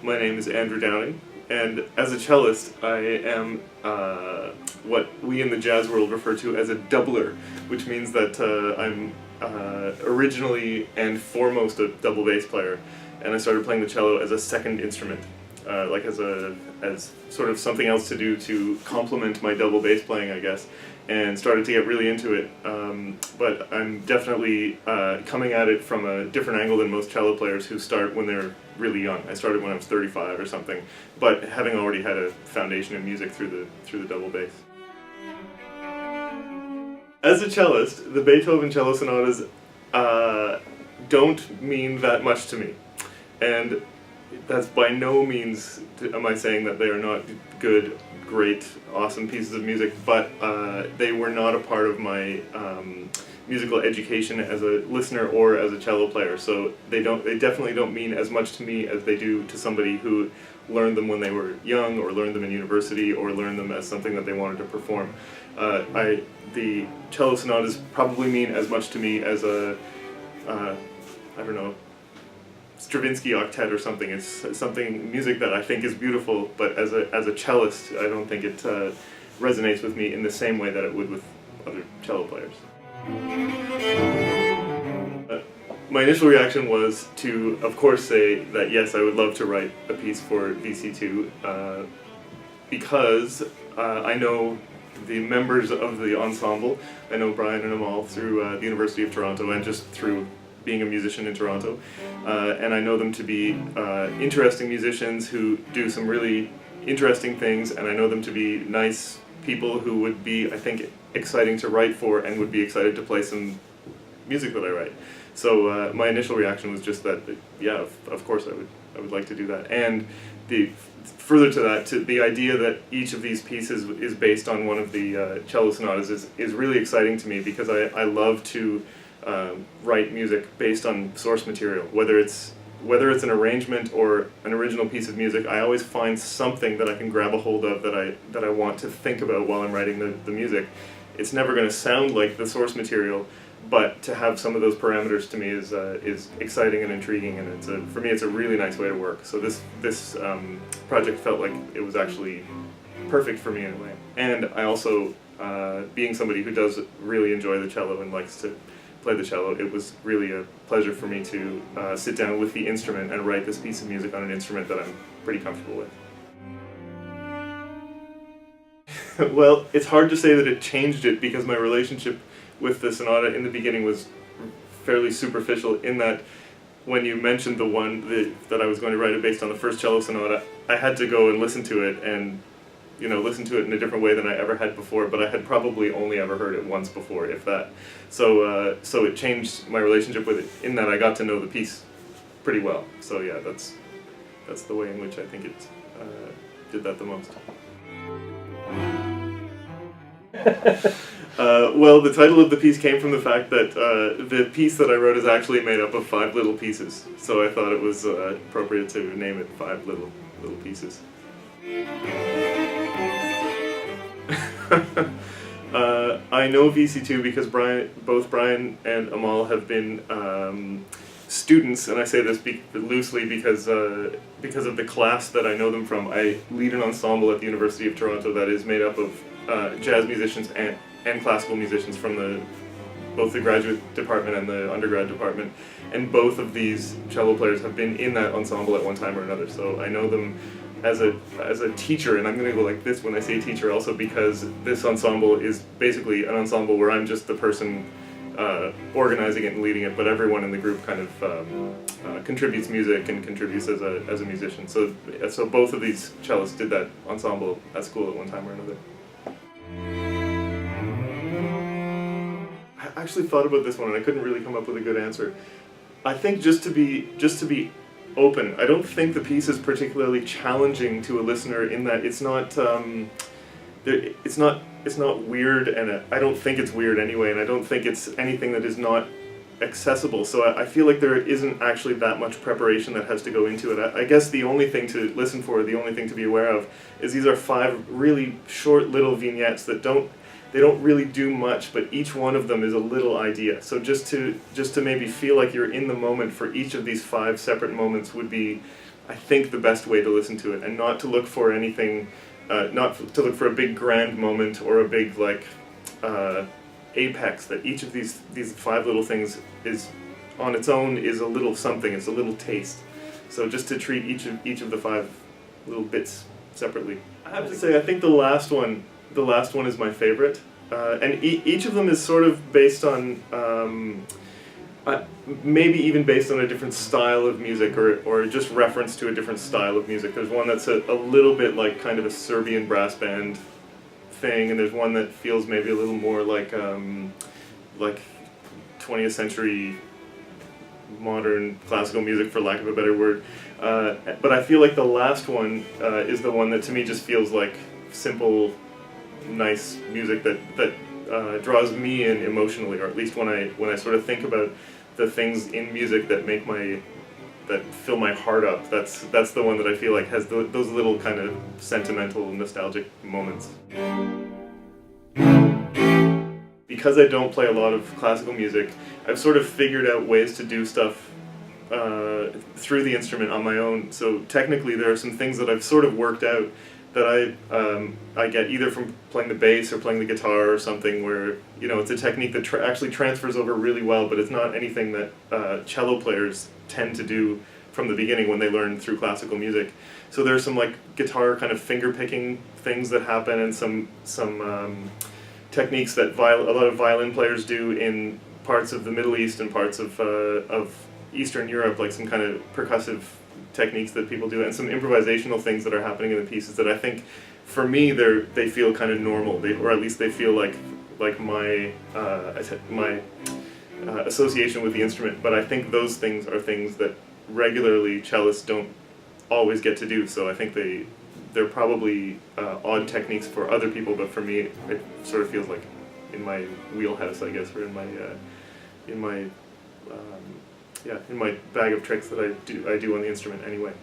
My name is Andrew Downing, and as a cellist, I am what we in the jazz world refer to as a doubler, which means that I'm originally and foremost a double bass player, and I started playing the cello as a second instrument, like as sort of something else to do to complement my double bass playing, I guess, and started to get really into it. But I'm definitely coming at it from a different angle than most cello players who start when they're really young. I started when I was 35 or something, but having already had a foundation in music through the double bass. As a cellist, the Beethoven cello sonatas don't mean that much to me, and that's by no means am I saying that they are not good, great, awesome pieces of music, but they were not a part of my musical education as a listener or as a cello player, so they definitely don't mean as much to me as they do to somebody who learned them when they were young, or learned them in university, or learned them as something that they wanted to perform. The cello sonatas probably mean as much to me as a I don't know, Stravinsky octet or something. It's something, music that I think is beautiful, but as a cellist, I don't think it resonates with me in the same way that it would with other cello players. My initial reaction was to, of course, say that yes, I would love to write a piece for VC2 because I know the members of the ensemble. I know Brian and Amal through the University of Toronto and just through being a musician in Toronto, and I know them to be interesting musicians who do some really interesting things, and I know them to be nice people who would be, I think, exciting to write for and would be excited to play some music that I write. So my initial reaction was just that, yeah, of course I would like to do that. And further to that, to the idea that each of these pieces is based on one of the cello sonatas is really exciting to me, because I love to write music based on source material. Whether it's an arrangement or an original piece of music, I always find something that I can grab a hold of that I want to think about while I'm writing the music. It's never going to sound like the source material, but to have some of those parameters to me is exciting and intriguing, and for me it's a really nice way to work. So this project felt like it was actually perfect for me in a way. And I also, being somebody who does really enjoy the cello and likes to play the cello, it was really a pleasure for me to sit down with the instrument and write this piece of music on an instrument that I'm pretty comfortable with. Well, it's hard to say that it changed it, because my relationship with the sonata in the beginning was fairly superficial, in that when you mentioned the one that I was going to write it based on the first cello sonata, I had to go and listen to it, and listen to it in a different way than I ever had before, but I had probably only ever heard it once before, if that. So it changed my relationship with it, in that I got to know the piece pretty well. So yeah, that's the way in which I think it did that the most. Well, the title of the piece came from the fact that the piece that I wrote is actually made up of 5 little pieces, so I thought it was appropriate to name it 5 little pieces. I know VC2 because both Brian and Amal have been students, and I say this loosely because of the class that I know them from. I lead an ensemble at the University of Toronto that is made up of jazz musicians and classical musicians from both the graduate department and the undergrad department, and both of these cello players have been in that ensemble at one time or another, so I know them as a teacher, and I'm going to go like this when I say teacher also, because this ensemble is basically an ensemble where I'm just the person organizing it and leading it, but everyone in the group kind of contributes music and contributes as a musician. So both of these cellists did that ensemble at school at one time or another. I actually thought about this one and I couldn't really come up with a good answer. I think just to be open, I don't think the piece is particularly challenging to a listener, in that it's not weird, and I don't think it's weird anyway, and I don't think it's anything that is not accessible. So I feel like there isn't actually that much preparation that has to go into it. I guess the only thing to listen for, the only thing to be aware of, is these are 5 really short little vignettes that don't really do much, but each one of them is a little idea. So just to maybe feel like you're in the moment for each of these 5 separate moments would be, I think, the best way to listen to it, and not to look for anything, not to look for a big grand moment or a big like apex. That each of these 5 little things is on its own is a little something. It's a little taste. So just to treat each of the 5 little bits separately. I have to say, I think the last one is my favorite, and each of them is sort of based on, maybe even based on a different style of music, or just reference to a different style of music. There's one that's a little bit like kind of a Serbian brass band thing, and there's one that feels maybe a little more like 20th century modern classical music, for lack of a better word. But I feel like the last one is the one that to me just feels like simple, nice music that draws me in emotionally, or at least when I sort of think about the things in music that fill my heart up. That's the one that I feel like has those little kind of sentimental, nostalgic moments. Because I don't play a lot of classical music, I've sort of figured out ways to do stuff through the instrument on my own. So technically there are some things that I've sort of worked out that I get either from playing the bass or playing the guitar or something, where it's a technique that actually transfers over really well, but it's not anything that cello players tend to do from the beginning when they learn through classical music. So there's some like guitar kind of finger picking things that happen, and some techniques that a lot of violin players do in parts of the Middle East and parts of Eastern Europe, like some kind of percussive techniques that people do, and some improvisational things that are happening in the pieces that I think, for me, they feel kind of normal, or at least they feel like my association with the instrument. But I think those things are things that regularly cellists don't always get to do. So I think they're probably odd techniques for other people, but for me, it sort of feels like in my wheelhouse, I guess, or in my bag of tricks that I do on the instrument anyway.